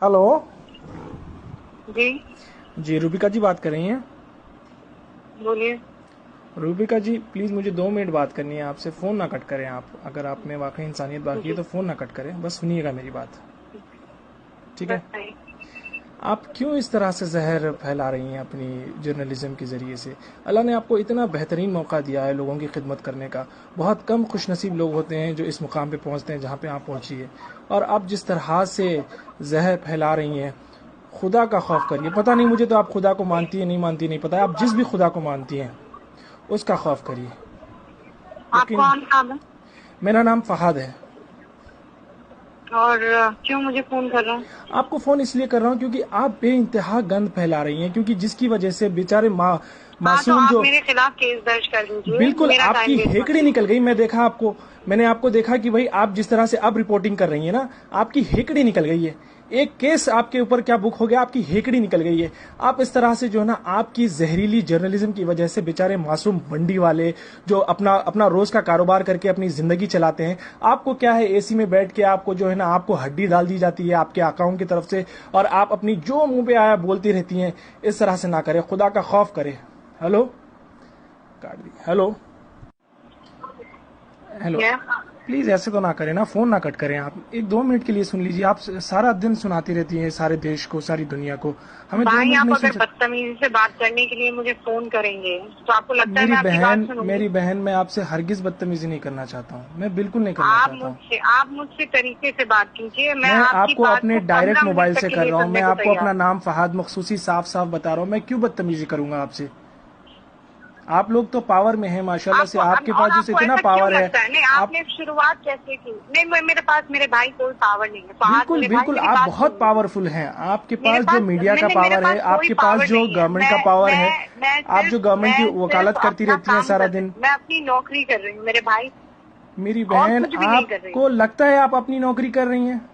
Hello. जी जी रूबिका जी बात कर रही हैं। बोलिए। रूबिका जी प्लीज़ मुझे 2 मिनट बात करनी है आपसे। फ़ोन ना कट करें आप। अगर आप में वाकई इंसानियत बाकी है जी तो फ़ोन ना कट करें, बस सुनिएगा मेरी बात। ठीक है। बताइए। आप क्यों इस तरह से जहर फैला रही हैं अपनी जर्नलिज्म के ज़रिए से? अल्लाह ने आपको इतना बेहतरीन मौका दिया है लोगों की खिदमत करने का। बहुत कम खुशनसीब लोग होते हैं जो इस मुकाम पे पहुंचते हैं जहां पे आप पहुंची है। और आप जिस तरह से जहर फैला रही हैं, खुदा का खौफ करिए। पता नहीं मुझे तो आप खुदा को मानती है नहीं मानती नहीं पता है। आप जिस भी खुदा को मानती हैं उसका खौफ करिए। आप यकीन। कौन नाम है मेरा नाम फहाद है। और क्यों मुझे फोन कर रहा हूँ? आपको फ़ोन इसलिए कर रहा हूँ क्योंकि आप बेइंतहा गंद फैला रही हैं, क्योंकि जिसकी वजह से बेचारे हाँ, तो मासूम आप जो। मेरे खिलाफ केस दर्ज कर दीजिए। बिल्कुल मेरा टाइम आपकी वेस्ट मत हेकड़ी निकल कीजिए। गई। मैं देखा आपको। मैंने आपको देखा कि भाई आप जिस तरह से अब रिपोर्टिंग कर रही हैं ना, आपकी हेकड़ी निकल गई है। एक केस आपके ऊपर क्या बुक हो गया, आपकी हेकड़ी निकल गई है। आप इस तरह से जो है ना, आपकी जहरीली जर्नलिज्म की वजह से बेचारे मासूम मंडी वाले जो अपना अपना रोज का कारोबार करके अपनी जिंदगी चलाते हैं, आपको क्या है, एसी में बैठ के आपको जो है ना, आपको हड्डी डाल दी जाती है आपके अकाउंट की तरफ से, और आप अपनी जो मुंह पे आया बोलती रहती हैं। इस तरह से ना करें, खुदा का खौफ करें। हेलो। काट दी। हेलो। हेलो। क्या? प्लीज ऐसे तो ना करें ना, फोन ना कट करें आप। 1-2 मिनट के लिए सुन लीजिए। आप सारा दिन सुनाती रहती हैं सारे देश को, सारी दुनिया को। हमें दो भाई, मिनट आप नहीं सुन अगर सकते? बदतमीजी से बात करने के लिए मुझे फोन करेंगे तो आपको लगता है मेरी मैं आपकी बात बहन, सुनूंगी? मेरी बहन, मैं आपसे हरगिज बदतमीजी नहीं करना चाहता हूँ। मैं बिल्कुल नहीं करना चाहता हूँ। आप मुझसे तरीके से बात कीजिए। मैं मैं आपकी आपको बात अपने को डायरेक्ट 15 मिनट मोबाइल तक से के कर लिए रहा हूँ। मैं सुनने को आपको तैयार अपना हूँ। नाम फहाद मखसूसी साफ साफ बता रहा हूँ। मैं क्यों बदतमीजी करूंगा आपसे? आप लोग तो पावर में हैं माशाल्लाह से। आपको आपके पास और जैसे आपको इतना ऐसा क्यों पावर है। लगता है? नहीं, आप आपने शुरुआत कैसे की? नहीं, मेरे पास मेरे भाई कोई पावर नहीं है। फहाद बिल्कुल मेरे भाई, बिल्कुल मेरी आप बात सुन बहुत लीजिए। पावरफुल हैं। आपके पास जो मीडिया का मेरे पावर है, पास कोई आपके पास पावर जो नहीं है। गवर्नमेंट का पावर है, आप जो गवर्नमेंट की मैं वकालत सिर्फ करती अपना रहती हैं काम सारा कर रही दिन। हूँ। मैं अपनी नौकरी कर रही हूँ मेरे भाई। मेरी और बहन, कुछ भी नहीं कर रही हूँ। आपको लगता है आप अपनी नौकरी कर रही हैं?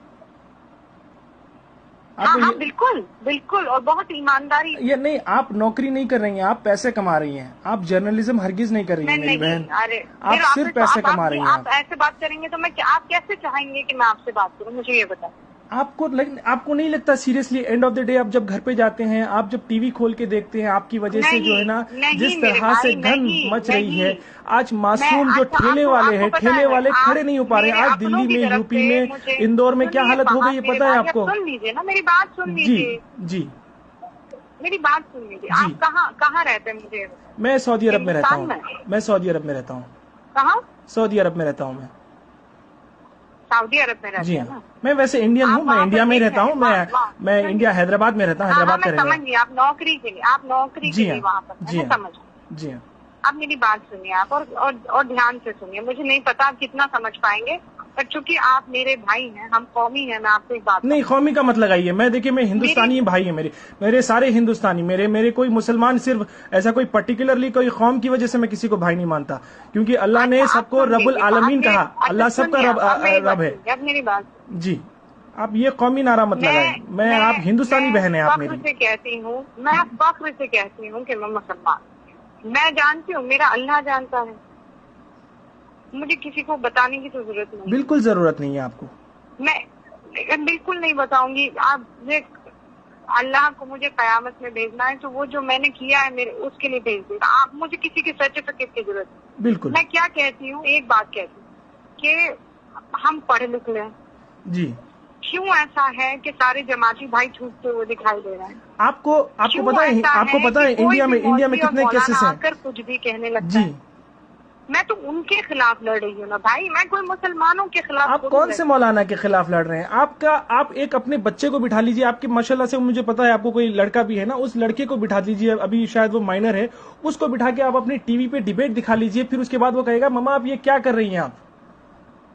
हाँ आपको हाँ, बिल्कुल बिल्कुल, और बहुत ईमानदारी ये से। नहीं, आप नौकरी नहीं कर रही हैं, आप पैसे कमा रही हैं। आप जर्नलिज्म हरगिज नहीं कर रही हैं मैं मेरी नहीं, बहन। अरे आप फिर सिर्फ पैसे कमा रही हैं आप ऐसे बात करेंगे तो आप कैसे चाहेंगे कि मैं आपसे बात करूँ? मुझे ये बताएं। आपको नहीं लगता seriously, end of the day आप जब घर पे जाते हैं, आप जब टीवी खोल के देखते हैं, आपकी वजह से जो है नहीं ना, नहीं जिस मेरे तरह से भाई, गंद नहीं मच रही नहीं। है। आज मैं मासूम जो अच्छा, ठेले आपको वाले आपको हैं, पता ठेले है, वाले आप खड़े नहीं हो पा रहे हैं। मेरे आज अपनों दिल्ली की में, तरफ यूपी से में, मुझे इंदौर में क्या सुनिए। हालत हो गई फहाद है मेरे पता है भाई, आप आपको? सुन लीजिए ना, मेरी बात सुन जी। लीजिए। जी। मेरी बात सुन लीजिए। जी। आप कहाँ कहाँ रहते हैं मुझे ये बताएं। मैं सऊदी अरब में रहता हिंदुस्तान हूँ। में? मैं सऊदी अरब में रहता हूँ। कहाँ? सऊदी अरब में रहता हूँ मैं। सऊदी अरब में जी रहते हैं हाँ। ना? मैं वैसे इंडियन हूँ, आप मैं वहाँ पर इंडिया में ही एक रहता है, हूँ। वहाँ वहाँ मैं सुनिए। इंडिया हैदराबाद में रहता हूँ, हाँ हाँ, हैदराबाद मैं का रहने समझ वाला। गई। आप नौकरी के जी लिए हाँ। वहाँ पर है, जी मैं हाँ। समझ गई। जी हाँ। आप मेरी बात सुनिए आप, और ध्यान से सुनिए। मुझे नहीं पता आप कितना समझ पाएंगे, पर चूंकि आप मेरे भाई हैं, हम कौमी हैं, मैं आपको एक बात नहीं, बताऊं। कौमी का मत लगाइए। मैं देखिए, मैं मेरी हिंदुस्तानी भाई है मेरे। मेरे सारे हिंदुस्तानी, मेरे मेरे कोई मुसलमान, सिर्फ ऐसा कोई पर्टिकुलरली कोई कौम की वजह से मैं किसी को भाई नहीं मानता, क्योंकि अल्लाह ने अच्छा, आप सबको सुन रब्बुल लीजिए। आलमीन आपने कहा। अच्छा अल्लाह सबका सुनिए, अब मेरी बात रब है। सुनिए, अब मेरी बात सुनिए। जी। आप ये कौमी नारा मत लगाएं। आप हिंदुस्तानी मैं बहन है आप फख्र मेरी। से कहती हूँ, मैं फख्र से कहती हूँ कि मैं मुसलमान। मैं जानती हूँ, मेरा अल्लाह जानता है। मुझे किसी को बताने की तो जरूरत नहीं है। बिल्कुल जरूरत नहीं है आपको। मैं बिल्कुल नहीं बताऊंगी। आप अल्लाह को मुझे कयामत में भेजना है तो वो जो मैंने किया है मेरे उसके लिए भेज देगा। आप मुझे किसी के सर्टिफिकेट की जरूरत नहीं। बिल्कुल। मैं क्या कहती हूँ, एक बात कहती हूँ कि हम पढ़े लिखे हैं। जी। क्यों ऐसा है कि सारे जमाती भाई छूटते हुए दिखाई दे रहे हैं? आपको आपको क्यों पता है, ऐसा आपको है पता कि है कोई भी इंडिया में मौलवी और कितने मौलाना केसेस हैं? आकर कुछ भी कहने लगता जी। है? मैं तो उनके खिलाफ लड़ रही हूँ ना भाई, मैं कोई मुसलमानों के खिलाफ आप थोड़ी कौन लड़ से रही मौलाना के खिलाफ लड़ रहे हैं? आप एक अपने बच्चे को बिठा लीजिए। आपके माशाल्लाह से मुझे पता है आपको कोई लड़का भी है ना, उस लड़के को बिठा लीजिए। अभी शायद वो माइनर है। उसको बिठा के आप अपनी टीवी पे डिबेट दिखा लीजिए। फिर उसके बाद वो कहेगा, मम्मा आप ये क्या कर रही हैं आप?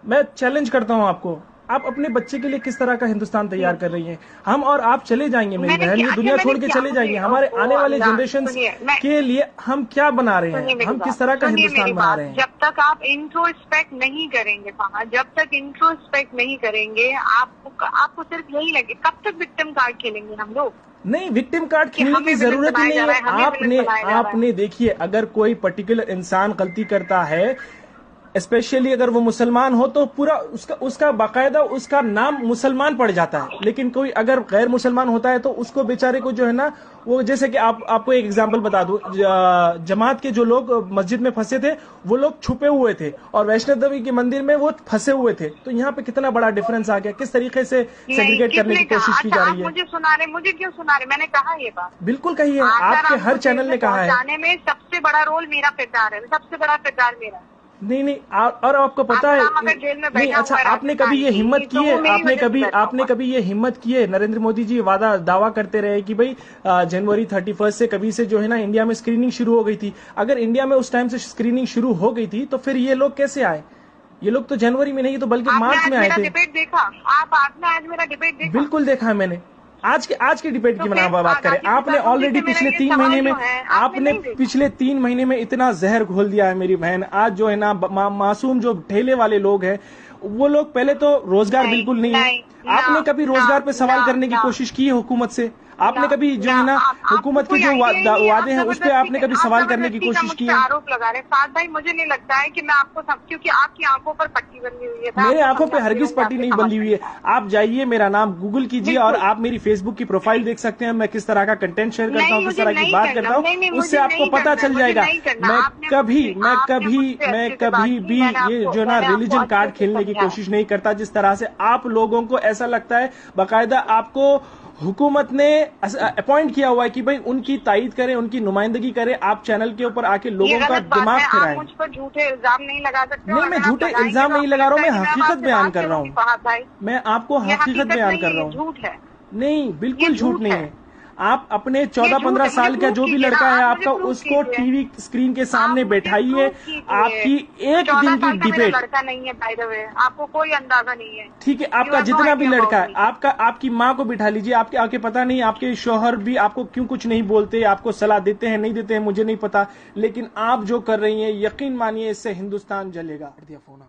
मैं चैलेंज करता हूं आपको। आप अपने बच्चे के लिए किस तरह का हिंदुस्तान तैयार हूँ। कर रही हैं? हम और आप चले जाएंगे मेरी बहन, ये अच्छा, दुनिया मैंने छोड़ के क्या, चले मुझे जाएंगे। हमारे आने वाले अल्लाह जनरेशन सुनिए, मैं के लिए हम क्या बना रहे सुनिए हैं? मेरी हम किस बात, तरह का सुनिए मेरी हिंदुस्तान बना बात। रहे हैं? जब तक आप इंट्रोस्पेक्ट नहीं करेंगे वहाँ, जब तक इंट्रोस्पेक्ट नहीं करेंगे, आपको सिर्फ यही लगे। कब तक विक्टिम कार्ड खेलेंगे हम लोग नहीं, विक्टिम कार्ड कि खेलने की हमें विलन जरूरत ही बनाया जा नहीं रहा है। है, हमें विलन बनाया जा रहा है? आपने देखिए, अगर कोई पर्टिकुलर इंसान गलती करता है, स्पेशली अगर वो मुसलमान हो तो पूरा उसका बाकायदा उसका नाम मुसलमान पड़ जाता है। लेकिन कोई अगर गैर मुसलमान होता है तो उसको बेचारे को जो है ना, वो जैसे कि आपको एक एग्जांपल बता दूं, जमात के जो लोग मस्जिद में फंसे थे वो लोग छुपे हुए थे और वैष्णो देवी के मंदिर में वो फंसे हुए थे। तो यहाँ पे कितना बड़ा डिफरेंस आ गया, किस तरीके से सेग्रीगेट करने की कोशिश की जा रही है। मुझे सुना रहे, मुझे क्यों सुना रहे? मैंने कहा ये बात, बिल्कुल कही है, आपके हर चैनल ने कहा है। जाने में सबसे बड़ा रोल मेरा किरदार है, सबसे बड़ा किरदार मेरा। नहीं, और आपको पता है नहीं, अच्छा आपने कभी ये हिम्मत की है, आपने कभी ये हिम्मत की है? नरेंद्र मोदी जी दावा करते रहे कि भाई जनवरी 31 से कभी से जो है ना इंडिया में स्क्रीनिंग शुरू हो गई थी। अगर इंडिया में उस टाइम से स्क्रीनिंग शुरू हो गई थी तो फिर ये लोग कैसे आए? ये लोग तो जनवरी में नहीं तो बल्कि मार्च में आए थे। डिबेट देखा आपने? आज मेरा डिबेट देखा? बिल्कुल देखा है मैंने। आज के डिबेट की बात करें, आपने ऑलरेडी पिछले 3 महीने में पिछले 3 महीने में इतना जहर घोल दिया है मेरी बहन। आज जो है ना मासूम जो ठेले वाले लोग हैं वो लोग, पहले तो रोजगार बिल्कुल नहीं है। आपने कभी रोजगार पे सवाल करने की कोशिश की है हुकूमत से? आपने कभी जो है ना हुकूमत के जो वादे हैं उस पर आपने कभी सवाल करने की कोशिश की है? आरोप लगा रहे साथ भाई, मुझे नहीं लगता है कि मैं आपको क्योंकि आपकी आंखों पर पट्टी बंधी हुई है। मेरे आंखों पे हरगिज पट्टी नहीं बंधी हुई है। आप जाइए, मेरा नाम गूगल कीजिए और आप मेरी फेसबुक की प्रोफाइल देख सकते हैं। मैं किस तरह का कंटेंट शेयर करता हूँ, किस तरह की बात करता हूँ, उससे आपको पता चल जाएगा। मैं कभी भी ये जो ना रिलीजन कार्ड खेलने की कोशिश नहीं करता। जिस तरह से आप लोगों को ऐसा लगता है, बाकायदा आपको हुकूमत ने अपॉइंट किया हुआ है कि भाई उनकी तायीद करें, उनकी नुमाइंदगी करें। आप चैनल के ऊपर आके लोगों का दिमाग फिराएं। मुझ पर झूठे इल्जाम नहीं लगा सकते। नहीं, मैं झूठे इल्जाम नहीं लगा रहा हूँ, मैं हकीकत बयान कर रहा हूँ। मैं आपको हकीकत बयान कर रहा हूँ। झूठ है? नहीं, बिल्कुल झूठ नहीं है। आप अपने 14-15 साल का जो भी लड़का है आपका, उसको टीवी स्क्रीन के सामने बैठाइए। आपकी एक दिन की डिबेट, लड़का नहीं है बाय द वे, आपको कोई अंदाजा नहीं है। ठीक है, आपका जितना भी लड़का है, आपकी माँ को बिठा लीजिए। आपके पता नहीं आपके शौहर भी आपको क्यों कुछ नहीं बोलते, आपको सलाह देते हैं नहीं देते हैं मुझे नहीं पता, लेकिन आप जो कर रही हैं यकीन मानिए इससे हिंदुस्तान जलेगा। फोन